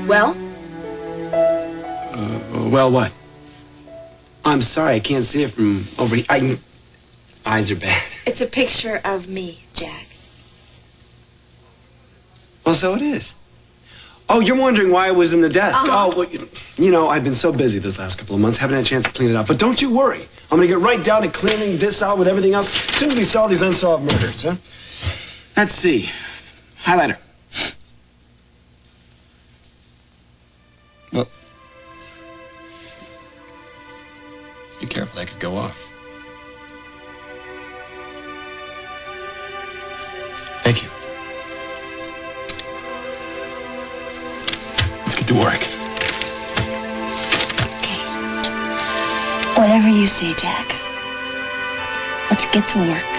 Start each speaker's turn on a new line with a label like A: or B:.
A: Well?
B: Well, what? I'm sorry, I can't see it from over here. Eyes are bad.
A: It's a picture of me, Jack.
B: Well, so it is. Oh, you're wondering why it was in the desk. Oh, well, you know, I've been so busy this last couple of months, haven't had a chance to clean it up. But don't you worry. I'm going to get right down to cleaning this out with everything else as soon as we solve these unsolved murders, huh? Let's see. Highlighter. Well, be careful, that could go off. Thank you. Let's get to work.
A: Okay. Whatever you say, Jack. Let's get to work.